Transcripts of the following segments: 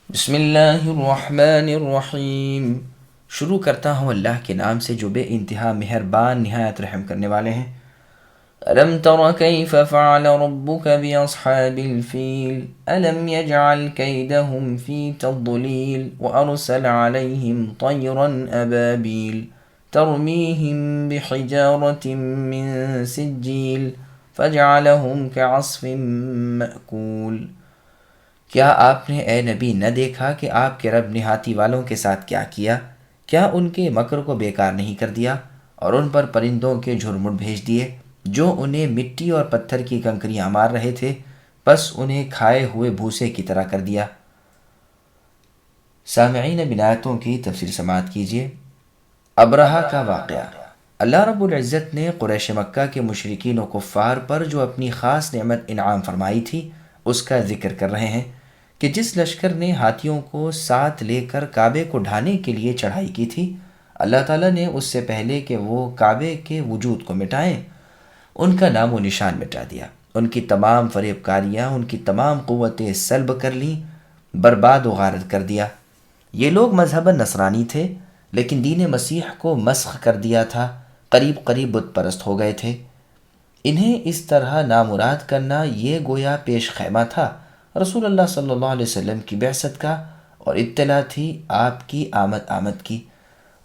بسم اللہ الرحمن الرحیم۔ شروع کرتا ہوں اللہ کے نام سے جو بے انتہا مہربان نہایت رحم کرنے والے ہیں۔ الم تر کیف فعل ربک باصحاب الفیل الم یجعل کیدہم فی تضلیل وارسل علیہم طیرا ابابیل ترمیہم بحجارۃ من سجیل فجعلہم کعصف مأکول۔ کیا آپ نے اے نبی نہ دیکھا کہ آپ کے رب نے ہاتھی والوں کے ساتھ کیا کیا؟ کیا ان کے مکر کو بیکار نہیں کر دیا اور ان پر پرندوں کے جھرمٹ بھیج دیے جو انہیں مٹی اور پتھر کی کنکریاں مار رہے تھے، بس انہیں کھائے ہوئے بھوسے کی طرح کر دیا۔ سامعین، اب آیتوں کی تفسیر سماعت کیجیے۔ ابرہہ کا واقعہ۔ اللہ رب العزت نے قریش مکہ کے مشرکین و کفار پر جو اپنی خاص نعمت انعام فرمائی تھی اس کا ذکر کر رہے ہیں کہ جس لشکر نے ہاتھیوں کو ساتھ لے کر کعبے کو ڈھانے کے لیے چڑھائی کی تھی، اللہ تعالیٰ نے اس سے پہلے کہ وہ کعبے کے وجود کو مٹائیں ان کا نام و نشان مٹا دیا، ان کی تمام فریب کاریاں، ان کی تمام قوتیں سلب کر لیں، برباد و غارت کر دیا۔ یہ لوگ مذہباً نصرانی تھے لیکن دین مسیح کو مسخ کر دیا تھا، قریب قریب بت پرست ہو گئے تھے۔ انہیں اس طرح نامراد کرنا یہ گویا پیش خیمہ تھا رسول اللہ صلی اللہ علیہ وسلم کی بعثت کا، اور اطلاع تھی آپ کی آمد کی۔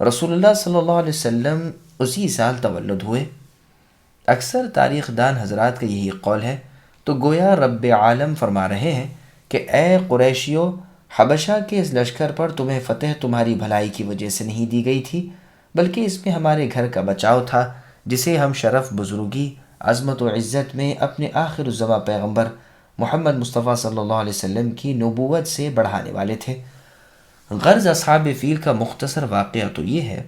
رسول اللہ صلی اللہ علیہ وسلم اسی سال تولد ہوئے۔ اکثر تاریخ دان حضرات کا یہی قول ہے، تو گویا رب عالم فرما رہے ہیں کہ اے قریشیو، حبشہ کے اس لشکر پر تمہیں فتح تمہاری بھلائی کی وجہ سے نہیں دی گئی تھی، بلکہ اس میں ہمارے گھر کا بچاؤ تھا جسے ہم شرف، بزرگی، عظمت و عزت میں اپنے آخر الزماں پیغمبر محمد مصطفیٰ صلی اللہ علیہ وسلم کی نبوت سے بڑھانے والے تھے۔ غرض اصحاب فیل کا مختصر واقعہ تو یہ ہے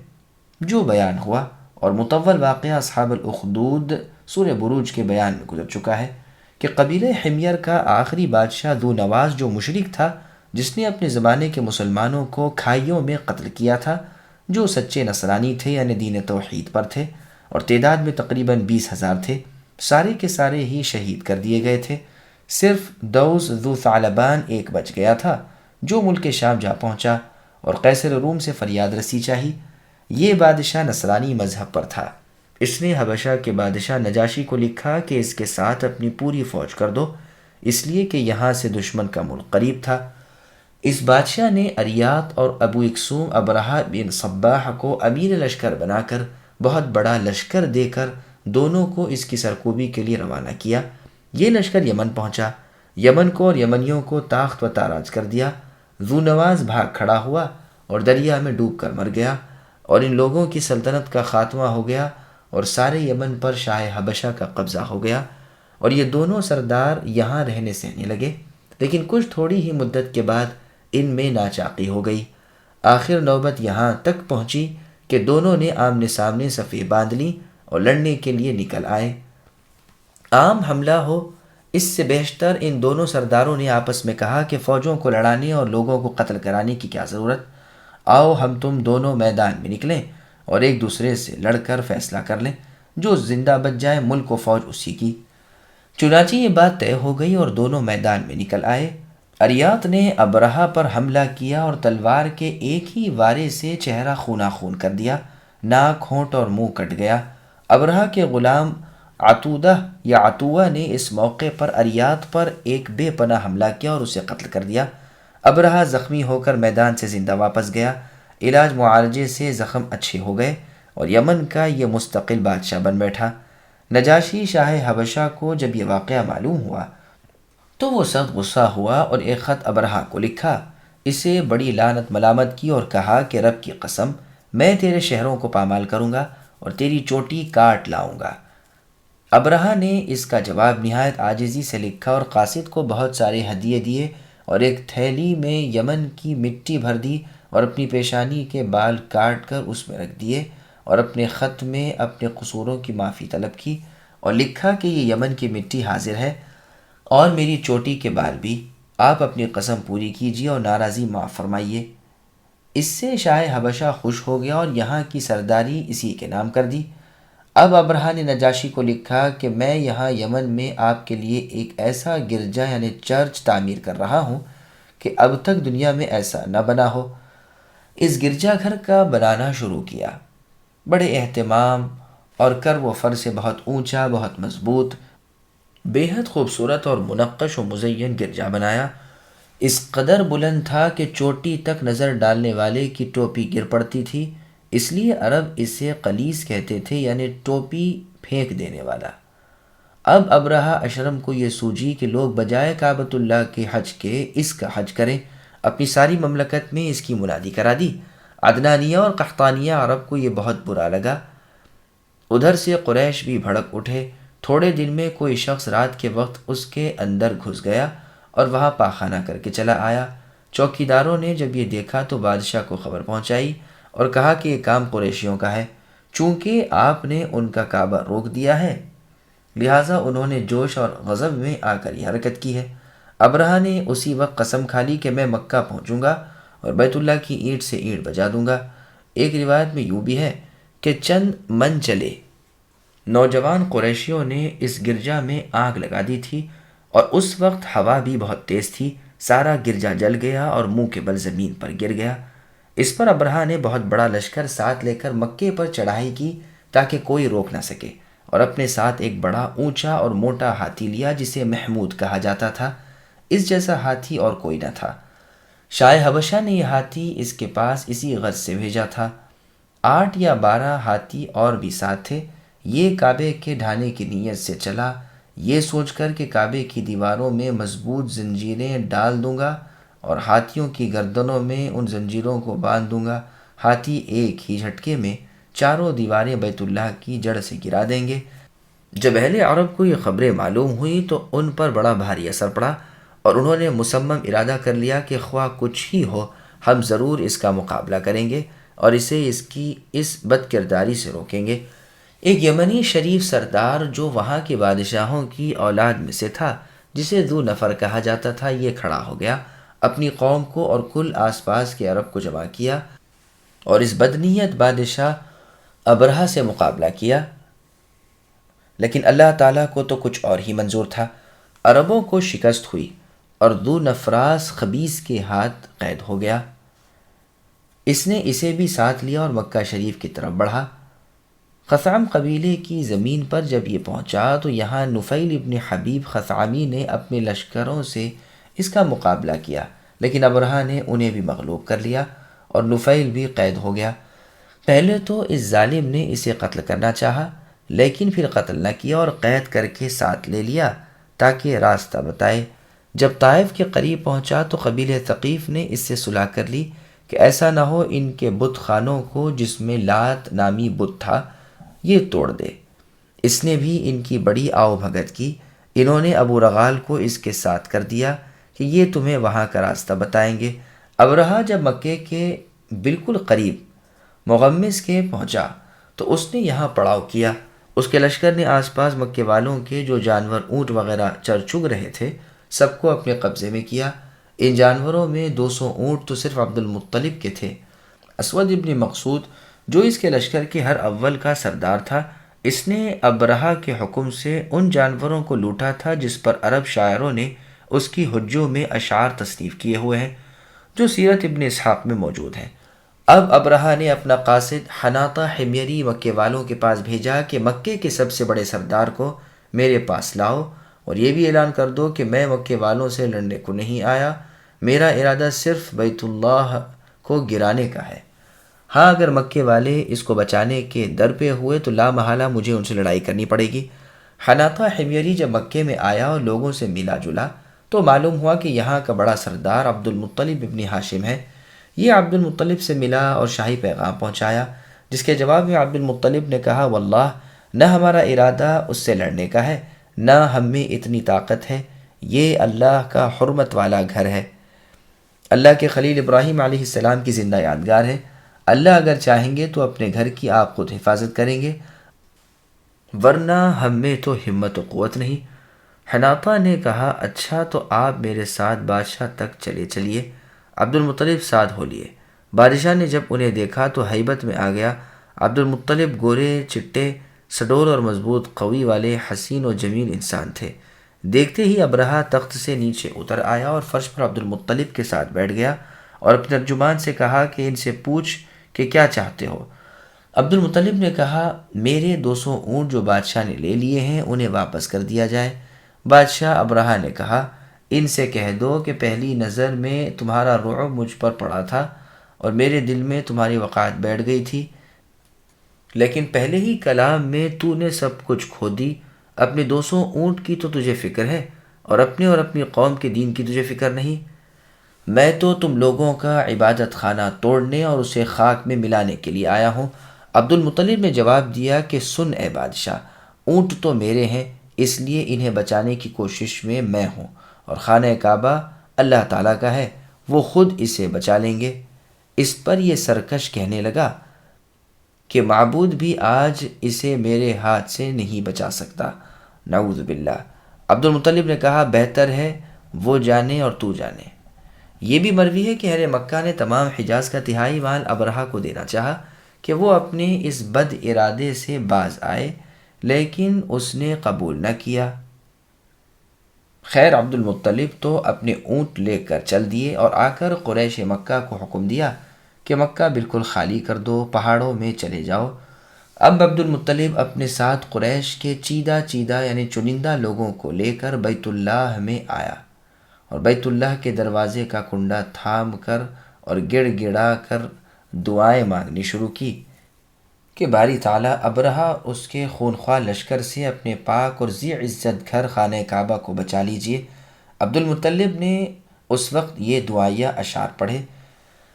جو بیان ہوا، اور مطول واقعہ اصحاب الاخدود سورہ بروج کے بیان میں گزر چکا ہے کہ قبیلہ حمیر کا آخری بادشاہ ذو نواز جو مشرک تھا، جس نے اپنے زمانے کے مسلمانوں کو کھائیوں میں قتل کیا تھا، جو سچے نصرانی تھے یعنی دین توحید پر تھے، اور تعداد میں تقریباً 20,000 تھے، سارے کے سارے ہی شہید کر دیے گئے تھے۔ صرف دوس ذو ثعلبان ایک بچ گیا تھا جو ملک شام جا پہنچا اور قیصر روم سے فریاد رسی چاہی۔ یہ بادشاہ نصرانی مذہب پر تھا۔ اس نے حبشہ کے بادشاہ نجاشی کو لکھا کہ اس کے ساتھ اپنی پوری فوج کر دو، اس لیے کہ یہاں سے دشمن کا ملک قریب تھا۔ اس بادشاہ نے اریات اور ابو اکسوم ابرہہ بن صباح کو امیر لشکر بنا کر بہت بڑا لشکر دے کر دونوں کو اس کی سرکوبی کے لیے روانہ کیا۔ یہ لشکر یمن پہنچا، یمن کو اور یمنیوں کو تاخت و تاراج کر دیا۔ ذو نواز بھاگ کھڑا ہوا اور دریا میں ڈوب کر مر گیا، اور ان لوگوں کی سلطنت کا خاتمہ ہو گیا اور سارے یمن پر شاہ حبشہ کا قبضہ ہو گیا، اور یہ دونوں سردار یہاں رہنے سہنے لگے۔ لیکن کچھ تھوڑی ہی مدت کے بعد ان میں ناچاقی ہو گئی۔ آخر نوبت یہاں تک پہنچی کہ دونوں نے آمنے سامنے صفیں باندھ لیں اور لڑنے کے لیے نکل آئے۔ عام حملہ ہو، اس سے بیشتر ان دونوں سرداروں نے آپس میں کہا کہ فوجوں کو لڑانے اور لوگوں کو قتل کرانے کی کیا ضرورت، آؤ ہم تم دونوں میدان میں نکلیں اور ایک دوسرے سے لڑ کر فیصلہ کر لیں، جو زندہ بچ جائے ملک و فوج اسی کی۔ چنانچہ یہ بات طے ہو گئی اور دونوں میدان میں نکل آئے۔ اریات نے ابرہہ پر حملہ کیا اور تلوار کے ایک ہی وارے سے چہرہ خونہ خون کر دیا، ناک، ہونٹ اور منہ کٹ گیا۔ ابرہہ کے غلام عتودہ یا عتوہ نے اس موقع پر اریات پر ایک بے پناہ حملہ کیا اور اسے قتل کر دیا۔ ابرہہ زخمی ہو کر میدان سے زندہ واپس گیا، علاج معالجے سے زخم اچھے ہو گئے اور یمن کا یہ مستقل بادشاہ بن بیٹھا۔ نجاشی شاہ حبشہ کو جب یہ واقعہ معلوم ہوا تو وہ سخت غصہ ہوا اور ایک خط ابرہہ کو لکھا، اسے بڑی لعنت ملامت کی اور کہا کہ رب کی قسم، میں تیرے شہروں کو پامال کروں گا اور تیری چوٹی کاٹ لاؤں گا۔ ابرہہ نے اس کا جواب نہایت عاجزی سے لکھا اور قاصد کو بہت سارے ہدیے دیے اور ایک تھیلی میں یمن کی مٹی بھر دی اور اپنی پیشانی کے بال کاٹ کر اس میں رکھ دیے، اور اپنے خط میں اپنے قصوروں کی معافی طلب کی اور لکھا کہ یہ یمن کی مٹی حاضر ہے اور میری چوٹی کے بال بھی، آپ اپنی قسم پوری کیجیے اور ناراضی معاف فرمائیے۔ اس سے شاہ حبشہ خوش ہو گیا اور یہاں کی سرداری اسی کے نام کر دی۔ اب ابرہہ نے نجاشی کو لکھا کہ میں یہاں یمن میں آپ کے لیے ایک ایسا گرجا یعنی چرچ تعمیر کر رہا ہوں کہ اب تک دنیا میں ایسا نہ بنا ہو۔ اس گرجا گھر کا بنانا شروع کیا، بڑے اہتمام اور کر و فر سے بہت اونچا، بہت مضبوط، بے حد خوبصورت اور منقش و مزین گرجا بنایا۔ اس قدر بلند تھا کہ چوٹی تک نظر ڈالنے والے کی ٹوپی گر پڑتی تھی، اس لیے عرب اسے قلیس کہتے تھے، یعنی ٹوپی پھینک دینے والا۔ اب ابرہہ اشرم کو یہ سوجی کہ لوگ بجائے کعبۃ اللہ کے حج کے اس کا حج کریں، اپنی ساری مملکت میں اس کی منادی کرا دی۔ عدنانیہ اور قحطانیہ عرب کو یہ بہت برا لگا، ادھر سے قریش بھی بھڑک اٹھے۔ تھوڑے دن میں کوئی شخص رات کے وقت اس کے اندر گھس گیا اور وہاں پاخانہ کر کے چلا آیا۔ چوکیداروں نے جب یہ دیکھا تو بادشاہ کو خبر پہنچائی اور کہا کہ یہ کام قریشیوں کا ہے، چونکہ آپ نے ان کا کعبہ روک دیا ہے، لہٰذا انہوں نے جوش اور غضب میں آ کر یہ حرکت کی ہے۔ ابرہہ نے اسی وقت قسم کھا لی کہ میں مکہ پہنچوں گا اور بیت اللہ کی اینٹ سے اینٹ بجا دوں گا۔ ایک روایت میں یوں بھی ہے کہ چند من چلے نوجوان قریشیوں نے اس گرجا میں آگ لگا دی تھی اور اس وقت ہوا بھی بہت تیز تھی، سارا گرجا جل گیا اور منہ کے بل زمین پر گر گیا۔ اس پر ابرہہ نے بہت بڑا لشکر ساتھ لے کر مکے پر چڑھائی کی تاکہ کوئی روک نہ سکے، اور اپنے ساتھ ایک بڑا اونچا اور موٹا ہاتھی لیا جسے محمود کہا جاتا تھا۔ اس جیسا ہاتھی اور کوئی نہ تھا۔ شاہ حبشہ نے یہ ہاتھی اس کے پاس اسی غرض سے بھیجا تھا۔ 8 یا 12 ہاتھی اور بھی ساتھ تھے۔ یہ کعبے کے ڈھانے کی نیت سے چلا، یہ سوچ کر کہ کعبے کی دیواروں میں مضبوط زنجیریں ڈال دوں گا اور ہاتھیوں کی گردنوں میں ان زنجیروں کو باندھ دوں گا۔ ہاتھی ایک ہی جھٹکے میں چاروں دیواریں بیت اللہ کی جڑ سے گرا دیں گے۔ جب اہل عرب کو یہ خبریں معلوم ہوئی تو ان پر بڑا بھاری اثر پڑا اور انہوں نے مصمم ارادہ کر لیا کہ خواہ کچھ ہی ہو ہم ضرور اس کا مقابلہ کریں گے اور اسے اس کی اس بد کرداری سے روکیں گے۔ ایک یمنی شریف سردار جو وہاں کے بادشاہوں کی اولاد میں سے تھا، جسے ذو نفر کہا جاتا تھا، یہ کھڑا ہو گیا، اپنی قوم کو اور کل آس پاس کے عرب کو جمع کیا اور اس بدنیت بادشاہ ابرہہ سے مقابلہ کیا۔ لیکن اللہ تعالیٰ کو تو کچھ اور ہی منظور تھا۔ عربوں کو شکست ہوئی اور ذو نفراس خبیث کے ہاتھ قید ہو گیا۔ اس نے اسے بھی ساتھ لیا اور مکہ شریف کی طرف بڑھا۔ خثعم قبیلے کی زمین پر جب یہ پہنچا تو یہاں نفیل ابن حبیب خثعمی نے اپنے لشکروں سے اس کا مقابلہ کیا، لیکن ابرہہ نے انہیں بھی مغلوب کر لیا اور نفیل بھی قید ہو گیا۔ پہلے تو اس ظالم نے اسے قتل کرنا چاہا، لیکن پھر قتل نہ کیا اور قید کر کے ساتھ لے لیا تاکہ راستہ بتائے۔ جب طائف کے قریب پہنچا تو قبیلہ ثقیف نے اس سے صلح کر لی کہ ایسا نہ ہو ان کے بت خانوں کو، جس میں لات نامی بت تھا، یہ توڑ دے۔ اس نے بھی ان کی بڑی آؤ بھگت کی۔ انہوں نے ابو رغال کو اس کے ساتھ کر دیا کہ یہ تمہیں وہاں کا راستہ بتائیں گے۔ ابرہہ جب مکے کے بالکل قریب مغمس کے پہنچا تو اس نے یہاں پڑاؤ کیا۔ اس کے لشکر نے آس پاس مکے والوں کے جو جانور اونٹ وغیرہ چر چگ رہے تھے سب کو اپنے قبضے میں کیا۔ ان جانوروں میں 200 اونٹ تو صرف عبد المطلب کے تھے۔ اسود ابن مقصود جو اس کے لشکر کے ہر اول کا سردار تھا، اس نے ابرہہ کے حکم سے ان جانوروں کو لوٹا تھا جس پر عرب شاعروں نے اس کی حجوں میں اشعار تصنیف کیے ہوئے ہیں، جو سیرت ابن اسحاق میں موجود ہیں۔ اب ابرہہ نے اپنا قاصد حناطہ حمیری مکے والوں کے پاس بھیجا کہ مکے کے سب سے بڑے سردار کو میرے پاس لاؤ اور یہ بھی اعلان کر دو کہ میں مکے والوں سے لڑنے کو نہیں آیا، میرا ارادہ صرف بیت اللہ کو گرانے کا ہے۔ ہاں اگر مکے والے اس کو بچانے کے در پہ ہوئے تو لا محالہ مجھے ان سے لڑائی کرنی پڑے گی۔ حناطہ حمیری جب مکے میں آیا اور لوگوں سے ملا جلا تو معلوم ہوا کہ یہاں کا بڑا سردار عبد المطلب ابن ہاشم ہے۔ یہ عبد المطلب سے ملا اور شاہی پیغام پہنچایا، جس کے جواب میں عبد المطلب نے کہا، واللہ نہ ہمارا ارادہ اس سے لڑنے کا ہے، نہ ہم میں اتنی طاقت ہے، یہ اللہ کا حرمت والا گھر ہے، اللہ کے خلیل ابراہیم علیہ السلام کی زندہ یادگار ہے، اللہ اگر چاہیں گے تو اپنے گھر کی آپ خود حفاظت کریں گے، ورنہ ہم میں تو ہمت و قوت نہیں۔ حناطہ نے کہا، اچھا تو آپ میرے ساتھ بادشاہ تک چلیے۔ عبد المطلب ساتھ ہو لیے۔ بادشاہ نے جب انہیں دیکھا تو ہیبت میں آ گیا۔ عبد المطلب گورے چٹے، سڈول اور مضبوط قوی والے حسین و جمیل انسان تھے۔ دیکھتے ہی ابرہہ تخت سے نیچے اتر آیا اور فرش پر عبد المطلب کے ساتھ بیٹھ گیا اور اپنے ترجمان سے کہا کہ ان سے پوچھ کہ کیا چاہتے ہو۔ عبد المطلب نے کہا میرے 200 اونٹ جو بادشاہ نے لے لیے ہیں انہیں واپس کر دیا جائے۔ بادشاہ ابرہہ نے کہا ان سے کہہ دو کہ پہلی نظر میں تمہارا رعب مجھ پر پڑا تھا اور میرے دل میں تمہاری وقاحت بیٹھ گئی تھی، لیکن پہلے ہی کلام میں تو نے سب کچھ کھو دی۔ اپنے 200 اونٹ کی تو تجھے فکر ہے اور اپنی قوم کے دین کی تجھے فکر نہیں۔ میں تو تم لوگوں کا عبادت خانہ توڑنے اور اسے خاک میں ملانے کے لیے آیا ہوں۔ عبد المطلب نے جواب دیا کہ سن اے بادشاہ، اونٹ تو میرے ہیں، اس لیے انہیں بچانے کی کوشش میں ہوں، اور خانہ کعبہ اللہ تعالیٰ کا ہے، وہ خود اسے بچا لیں گے۔ اس پر یہ سرکش کہنے لگا کہ معبود بھی آج اسے میرے ہاتھ سے نہیں بچا سکتا، نعوذ باللہ۔ عبد المطلب نے کہا بہتر ہے وہ جانے اور تو جانے۔ یہ بھی مروی ہے کہ اہل مکہ نے تمام حجاز کا تہائی مال ابرہہ کو دینا چاہا کہ وہ اپنے اس بد ارادے سے باز آئے، لیکن اس نے قبول نہ کیا۔ خیر عبد المطلب تو اپنے اونٹ لے کر چل دیے اور آ کر قریش مکہ کو حکم دیا کہ مکہ بالکل خالی کر دو، پہاڑوں میں چلے جاؤ۔ اب عبد المطلب اپنے ساتھ قریش کے چیدہ یعنی چنندہ لوگوں کو لے کر بیت اللہ میں آیا اور بیت اللہ کے دروازے کا کنڈا تھام کر اور گڑ گڑا کر دعائیں مانگنی شروع کی کہ باری تعالیٰ ابرہہ اس کے خونخوار لشکر سے اپنے پاک اور ذی عزت گھر خانہ کعبہ کو بچا لیجیے۔ عبد المطلب نے اس وقت یہ دعائیہ اشعار پڑھے،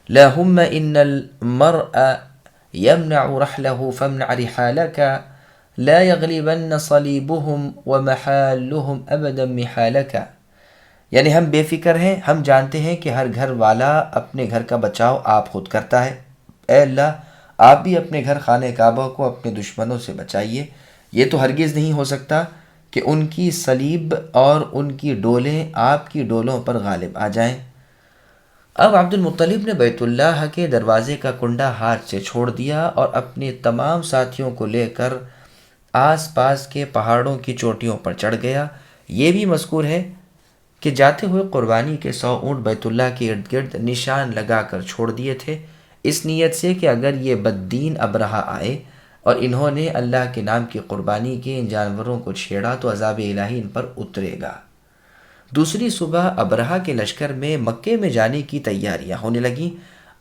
اللہم ان المرء یمنع رحلہ فامنع رحالک لا یغلبن صلیبہم ومحالہم ابدا محالک، یعنی ہم بے فکر ہیں، ہم جانتے ہیں کہ ہر گھر والا اپنے گھر کا بچاؤ آپ خود کرتا ہے۔ اے اللہ آپ بھی اپنے گھر خانہ کعبہ کو اپنے دشمنوں سے بچائیے۔ یہ تو ہرگز نہیں ہو سکتا کہ ان کی صلیب اور ان کی ڈولیں آپ کی ڈولوں پر غالب آ جائیں۔ اب عبد المطلب نے بیت اللہ کے دروازے کا کنڈا ہاتھ سے چھوڑ دیا اور اپنے تمام ساتھیوں کو لے کر آس پاس کے پہاڑوں کی چوٹیوں پر چڑھ گیا۔ یہ بھی مذکور ہے کہ جاتے ہوئے قربانی کے 100 اونٹ بیت اللہ کے ارد گرد نشان لگا کر چھوڑ دیے تھے، اس نیت سے کہ اگر یہ بددین ابرہہ آئے اور انہوں نے اللہ کے نام کی قربانی کے ان جانوروں کو چھیڑا تو عذاب الہی ان پر اترے گا۔ دوسری صبح ابرہہ کے لشکر میں مکے میں جانے کی تیاریاں ہونے لگیں۔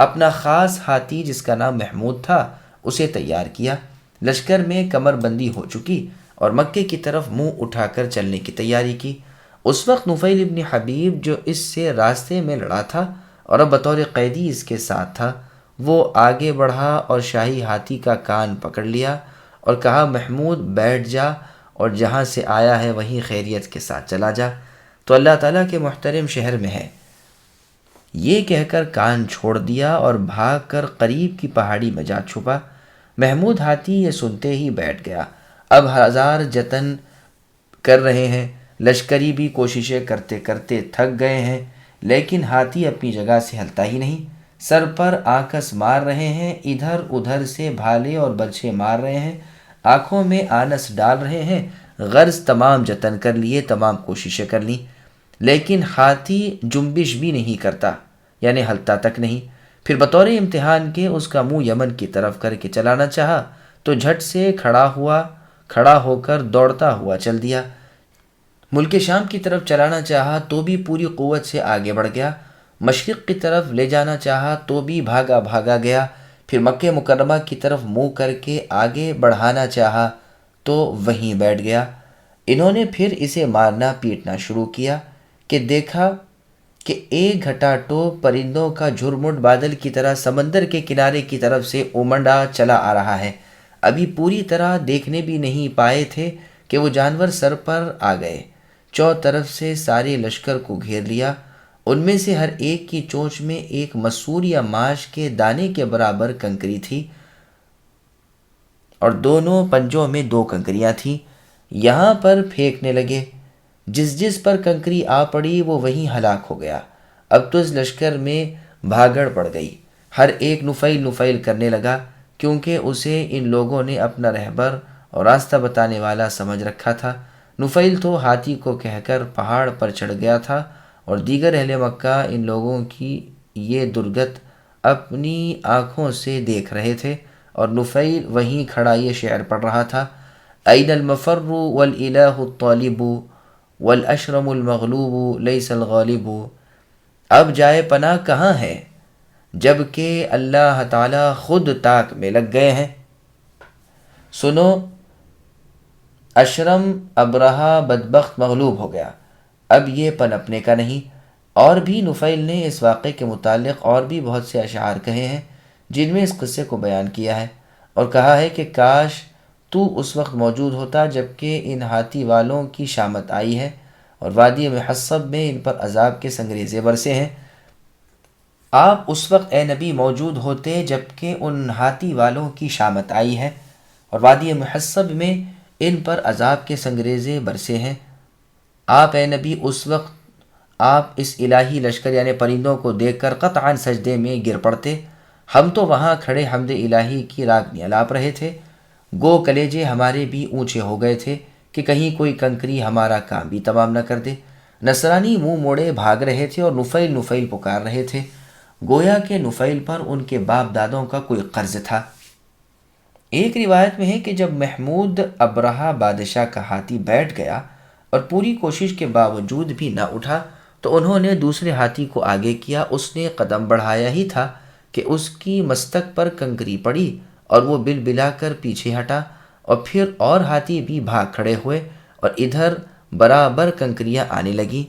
اپنا خاص ہاتھی جس کا نام محمود تھا اسے تیار کیا، لشکر میں کمر بندی ہو چکی اور مکے کی طرف منہ اٹھا کر چلنے کی تیاری کی۔ اس وقت نفیل ابن حبیب جو اس سے راستے میں لڑا تھا اور اب بطور قیدی اس کے ساتھ تھا، وہ آگے بڑھا اور شاہی ہاتھی کا کان پکڑ لیا اور کہا محمود بیٹھ جا اور جہاں سے آیا ہے وہیں خیریت کے ساتھ چلا جا، تو اللہ تعالیٰ کے محترم شہر میں ہے۔ یہ کہہ کر کان چھوڑ دیا اور بھاگ کر قریب کی پہاڑی میں جا چھپا۔ محمود ہاتھی یہ سنتے ہی بیٹھ گیا۔ اب ہزار جتن کر رہے ہیں، لشکری بھی کوششیں کرتے کرتے تھک گئے ہیں، لیکن ہاتھی اپنی جگہ سے ہلتا ہی نہیں۔ سر پر آکس مار رہے ہیں، ادھر ادھر سے بھالے اور برچھے مار رہے ہیں، آنکھوں میں آنس ڈال رہے ہیں۔ غرض تمام جتن کر لیے، تمام کوششیں کر لیں، لیکن ہاتھی جنبش بھی نہیں کرتا، یعنی ہلتا تک نہیں۔ پھر بطور امتحان کے اس کا منہ یمن کی طرف کر کے چلانا چاہا تو جھٹ سے کھڑا ہو کر دوڑتا ہوا چل دیا۔ ملک شام کی طرف چلانا چاہا تو بھی پوری قوت سے آگے بڑھ گیا، مشرق کی طرف لے جانا چاہا تو بھی بھاگا گیا، پھر مکہ مکرمہ کی طرف منہ کر کے آگے بڑھانا چاہا تو وہیں بیٹھ گیا۔ انہوں نے پھر اسے مارنا پیٹنا شروع کیا کہ دیکھا کہ ایک گھٹا ٹوپ پرندوں کا جھرمٹ بادل کی طرح سمندر کے کنارے کی طرف سے امنڈا چلا آ رہا ہے۔ ابھی پوری طرح دیکھنے بھی نہیں پائے تھے کہ وہ جانور سر پر آ گئے، چوطرف سے سارے لشکر کو گھیر لیا۔ ان میں سے ہر ایک کی چونچ میں ایک مسور یا ماش کے دانے کے برابر کنکری تھی اور دونوں پنجوں میں 2 کنکریاں تھیں۔ یہاں پر پھینکنے لگے، جس پر کنکری آ پڑی وہ وہیں ہلاک ہو گیا۔ اب تو اس لشکر میں بھاگڑ پڑ گئی، ہر ایک نفیل کرنے لگا، کیونکہ اسے ان لوگوں نے اپنا رہبر اور راستہ بتانے والا سمجھ رکھا تھا۔ نفیل تو ہاتھی کو کہہ کر پہاڑ پر چڑھ گیا تھا اور دیگر اہل مکہ ان لوگوں کی یہ درگت اپنی آنکھوں سے دیکھ رہے تھے، اور نفیل وہیں کھڑا یہ شعر پڑھ رہا تھا: این المفر والالہ الطالب والاشرم المغلوب لیس الغالب. اب جائے پناہ کہاں ہے جب کہ اللہ تعالی خود تاک میں لگ گئے ہیں. سنو، اشرم ابرہہ بدبخت مغلوب ہو گیا، اب یہ پنپنے کا نہیں. اور بھی نفیل نے اس واقعے کے متعلق اور بھی بہت سے اشعار کہے ہیں جن میں اس قصے کو بیان کیا ہے، اور کہا ہے کہ کاش تو اس وقت موجود ہوتا جب کہ ان ہاتھی والوں کی شامت آئی ہے اور وادی محصب میں ان پر عذاب کے سنگریزے برسے ہیں. آپ اس وقت اے نبی موجود ہوتے جب کہ ان ہاتھی والوں کی شامت آئی ہے اور وادی محصب میں ان پر عذاب کے سنگریزے برسے ہیں. آپ اے نبی اس وقت آپ اس الہی لشکر یعنی پرندوں کو دیکھ کر قطعاً سجدے میں گر پڑتے. ہم تو وہاں کھڑے حمد الہی کی راگنیاں لاپ رہے تھے، گو کلیجے ہمارے بھی اونچے ہو گئے تھے کہ کہیں کوئی کنکری ہمارا کام بھی تمام نہ کر دے. نصرانی منہ موڑے بھاگ رہے تھے اور نفیل نفیل پکار رہے تھے، گویا کہ نفیل پر ان کے باپ دادوں کا کوئی قرض تھا. ایک روایت میں ہے کہ جب محمود ابرہہ بادشاہ کا ہاتھی بیٹھ گیا اور پوری کوشش کے باوجود بھی نہ اٹھا تو انہوں نے دوسرے ہاتھی کو آگے کیا. اس نے قدم بڑھایا ہی تھا کہ اس کی مستک پر کنکری پڑی اور وہ بل بلا کر پیچھے ہٹا، اور پھر اور ہاتھی بھی بھاگ کھڑے ہوئے اور ادھر برابر کنکریاں آنے لگیں.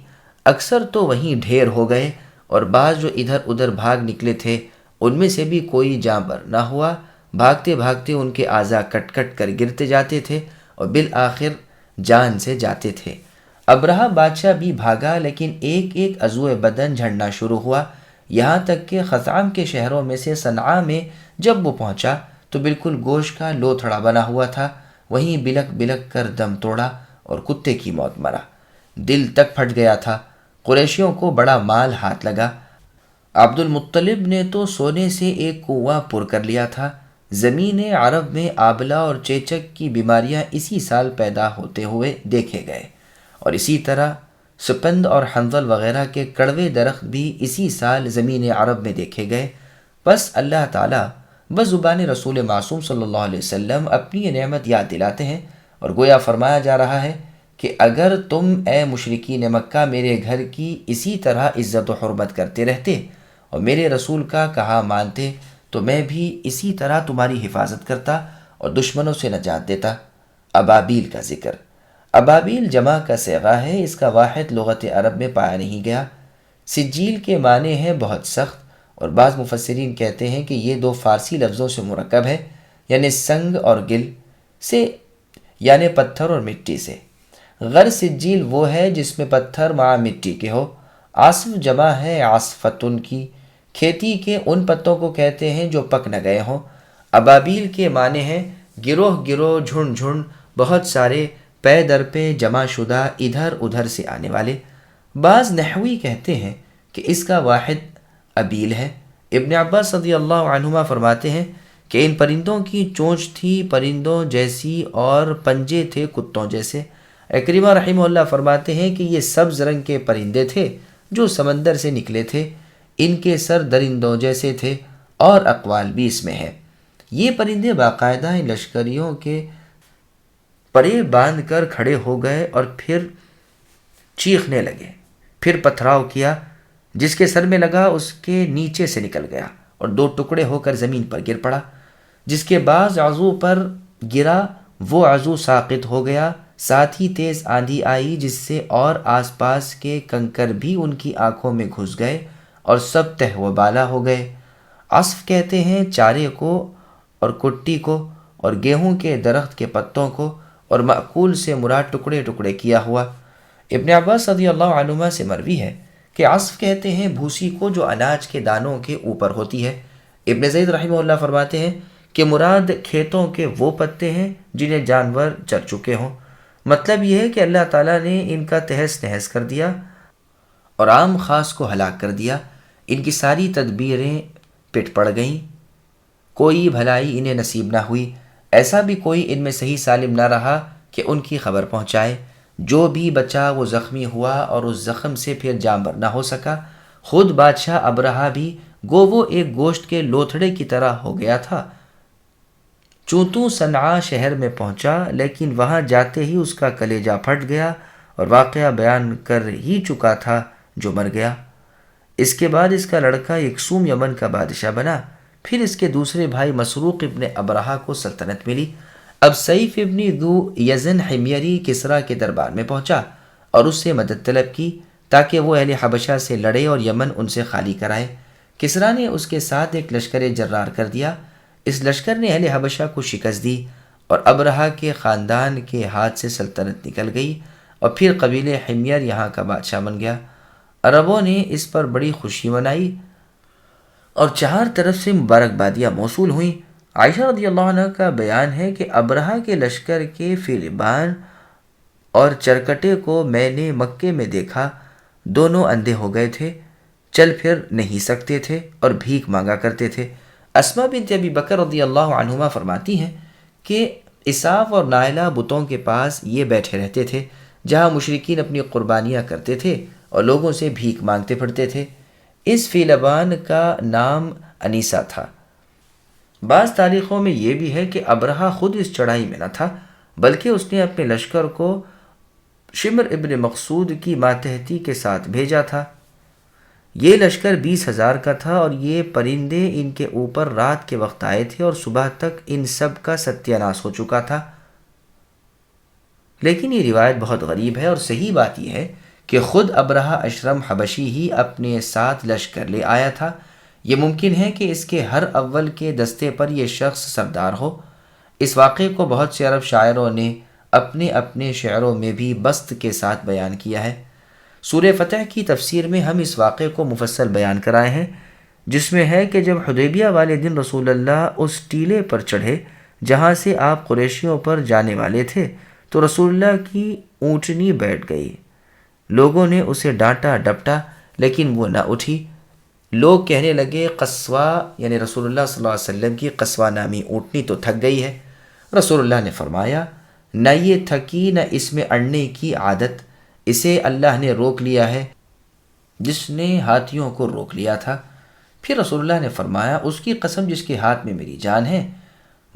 اکثر تو وہیں ڈھیر ہو گئے اور بعض جو ادھر ادھر بھاگ نکلے تھے ان میں سے بھی کوئی جاں بر نہ ہوا. بھاگتے بھاگتے ان کے اعضاء کٹ کٹ کر گرتے جاتے تھے اور بالآخر جان سے جاتے تھے. ابرہہ بادشاہ بھی بھاگا لیکن ایک ایک عضو بدن جھڑنا شروع ہوا، یہاں تک کہ خثعم کے شہروں میں سے صنعاء میں جب وہ پہنچا تو بالکل گوشت کا لوتھڑا بنا ہوا تھا. وہیں بلک بلک کر دم توڑا اور کتے کی موت مرا. دل تک پھٹ گیا تھا. قریشیوں کو بڑا مال ہاتھ لگا. عبد المطلب نے تو سونے سے ایک کنواں پر کر لیا تھا. زمین عرب میں آبلہ اور چیچک کی بیماریاں اسی سال پیدا ہوتے ہوئے دیکھے گئے، اور اسی طرح سپند اور حنظل وغیرہ کے کڑوے درخت بھی اسی سال زمین عرب میں دیکھے گئے. بس اللہ تعالیٰ بزبان رسول معصوم صلی اللہ علیہ وسلم اپنی یہ نعمت یاد دلاتے ہیں، اور گویا فرمایا جا رہا ہے کہ اگر تم اے مشرکین مکہ میرے گھر کی اسی طرح عزت و حرمت کرتے رہتے اور میرے رسول کا کہا مانتے تو میں بھی اسی طرح تمہاری حفاظت کرتا اور دشمنوں سے نجات دیتا. ابابیل کا ذکر. ابابیل جمع کا صیغہ ہے، اس کا واحد لغت عرب میں پایا نہیں گیا. سجیل کے معنی ہے بہت سخت، اور بعض مفسرین کہتے ہیں کہ یہ دو فارسی لفظوں سے مرکب ہے، یعنی سنگ اور گل سے، یعنی پتھر اور مٹی سے. غر سجیل وہ ہے جس میں پتھر مع مٹی کے ہو. عاصف جمع ہے عاصفتن کی، کھیتی کے ان پتوں کو کہتے ہیں جو پک نہ گئے ہوں. ابابیل کے معنی ہیں گروہ گروہ، جھنڈ جھنڈ، بہت سارے، پے در پہ جمع شدہ، ادھر ادھر سے آنے والے. بعض نحوی کہتے ہیں کہ اس کا واحد ابیل ہے. ابن عباس رضی اللہ عنہما فرماتے ہیں کہ ان پرندوں کی چونچ تھی پرندوں جیسی اور پنجے تھے کتوں جیسے. اکرمہ رحمہ اللہ فرماتے ہیں کہ یہ سبز رنگ کے پرندے تھے جو سمندر سے نکلے تھے، ان کے سر درندوں جیسے تھے، اور اقوال بھی اس میں ہے. یہ پرندے باقاعدہ ان لشکریوں کے پرے باندھ کر کھڑے ہو گئے اور پھر چیخنے لگے. پھر پتھراؤ کیا، جس کے سر میں لگا اس کے نیچے سے نکل گیا اور دو ٹکڑے ہو کر زمین پر گر پڑا. جس کے بعض عضو پر گرا وہ عضو ساقط ہو گیا. ساتھ ہی تیز آندھی آئی جس سے اور آس پاس کے کنکر بھی ان کی آنکھوں میں گھس گئے اور سب تہ و بالا ہو گئے. عصف کہتے ہیں چارے کو اور کٹی کو اور گیہوں کے درخت کے پتوں کو، اور مأکول سے مراد ٹکڑے ٹکڑے کیا ہوا. ابن عباس رضی اللہ عنہما سے مروی ہے کہ عصف کہتے ہیں بھوسی کو جو اناج کے دانوں کے اوپر ہوتی ہے. ابن زید رحمہ اللہ فرماتے ہیں کہ مراد کھیتوں کے وہ پتے ہیں جنہیں جانور چر چکے ہوں. مطلب یہ ہے کہ اللہ تعالیٰ نے ان کا تہس نہس کر دیا اور عام خاص کو ہلاک کر دیا. ان کی ساری تدبیریں پٹ پڑ گئیں، کوئی بھلائی انہیں نصیب نہ ہوئی. ایسا بھی کوئی ان میں صحیح سالم نہ رہا کہ ان کی خبر پہنچائے. جو بھی بچا وہ زخمی ہوا اور اس زخم سے پھر جانبر نہ ہو سکا۔ خود بادشاہ ابرہہ بھی گو وہ ایک گوشت کے لوتھڑے کی طرح ہو گیا تھا۔ چونتوں صنعاء شہر میں پہنچا، لیکن وہاں جاتے ہی اس کا کلیجہ پھٹ گیا اور واقعہ بیان کر ہی چکا تھا جو مر گیا۔ اس کے بعد اس کا لڑکا یکسوم یمن کا بادشاہ بنا۔ پھر اس کے دوسرے بھائی مسروق ابن ابرہہ کو سلطنت ملی۔ اب سیف ابن ذو یزن حمیری کسریٰ کے دربار میں پہنچا اور اس سے مدد طلب کی تاکہ وہ اہل حبشہ سے لڑے اور یمن ان سے خالی کرائے۔ کسریٰ نے اس کے ساتھ ایک لشکر جرار کر دیا۔ اس لشکر نے اہل حبشہ کو شکست دی اور ابرہہ کے خاندان کے ہاتھ سے سلطنت نکل گئی اور پھر قبیلے حمیر یہاں کا بادشاہ بن گیا۔ عربوں نے اس پر بڑی خوشی منائی اور چار طرف سے مبارکبادیاں موصول ہوئیں۔ عائشہ رضی اللہ عنہ کا بیان ہے کہ ابرہہ کے لشکر کے فیلبان اور چرکٹے کو میں نے مکے میں دیکھا، دونوں اندھے ہو گئے تھے، چل پھر نہیں سکتے تھے اور بھیک مانگا کرتے تھے۔ اسماء بنت ابی بکر رضی اللہ عنہما فرماتی ہیں کہ اساف اور نائلہ بتوں کے پاس یہ بیٹھے رہتے تھے جہاں مشرکین اپنی قربانیاں کرتے تھے اور لوگوں سے بھیک مانگتے پھرتے تھے۔ اس فیلبان کا نام انیسہ تھا۔ بعض تاریخوں میں یہ بھی ہے کہ ابرہہ خود اس چڑھائی میں نہ تھا، بلکہ اس نے اپنے لشکر کو شمر ابن مقصود کی ماتحتی کے ساتھ بھیجا تھا۔ یہ لشکر 20,000 کا تھا اور یہ پرندے ان کے اوپر رات کے وقت آئے تھے اور صبح تک ان سب کا ستیہ ناش ہو چکا تھا۔ لیکن یہ روایت بہت غریب ہے اور صحیح بات یہ ہے کہ خود ابرہہ اشرم حبشی ہی اپنے ساتھ لشکر لے آیا تھا۔ یہ ممکن ہے کہ اس کے ہر اول کے دستے پر یہ شخص سردار ہو۔ اس واقعے کو بہت سے عرب شاعروں نے اپنے اپنے شعروں میں بھی بسط کے ساتھ بیان کیا ہے۔ سورہ فتح کی تفسیر میں ہم اس واقعے کو مفصل بیان کرائے ہیں، جس میں ہے کہ جب حدیبیہ والے دن رسول اللہ اس ٹیلے پر چڑھے جہاں سے آپ قریشیوں پر جانے والے تھے تو رسول اللہ کی اونٹنی بیٹھ گئی۔ لوگوں نے اسے ڈانٹا ڈپٹا لیکن وہ نہ اٹھی۔ لوگ کہنے لگے قصوہ یعنی رسول اللہ صلی اللہ علیہ وسلم کی قصوہ نامی اونٹنی تو تھک گئی ہے۔ رسول اللہ نے فرمایا نہ یہ تھکی نہ اس میں اڑنے کی عادت، اسے اللہ نے روک لیا ہے جس نے ہاتھیوں کو روک لیا تھا۔ پھر رسول اللہ نے فرمایا اس کی قسم جس کے ہاتھ میں میری جان ہے،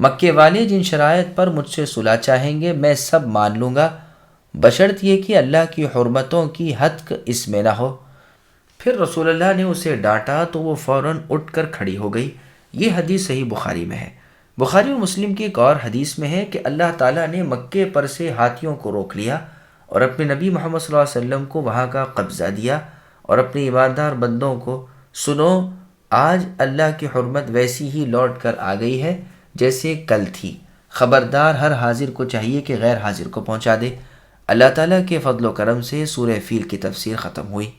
مکے والے جن شرائط پر مجھ سے صلح چاہیں گے میں سب مان لوں گا، بشرط یہ کہ اللہ کی حرمتوں کی حد اس میں نہ ہو۔ پھر رسول اللہ نے اسے ڈانٹا تو وہ فوراً اٹھ کر کھڑی ہو گئی۔ یہ حدیث صحیح بخاری میں ہے۔ بخاری و مسلم کی ایک اور حدیث میں ہے کہ اللہ تعالیٰ نے مکے پر سے ہاتھیوں کو روک لیا اور اپنے نبی محمد صلی اللہ علیہ وسلم کو وہاں کا قبضہ دیا اور اپنے ایماندار بندوں کو سنو آج اللہ کی حرمت ویسی ہی لوٹ کر آ گئی ہے جیسے کل تھی، خبردار ہر حاضر کو چاہیے کہ غیر حاضر کو پہنچا دے۔ اللہ تعالیٰ کے فضل و کرم سے سورہ فیل کی تفسیر ختم ہوئی۔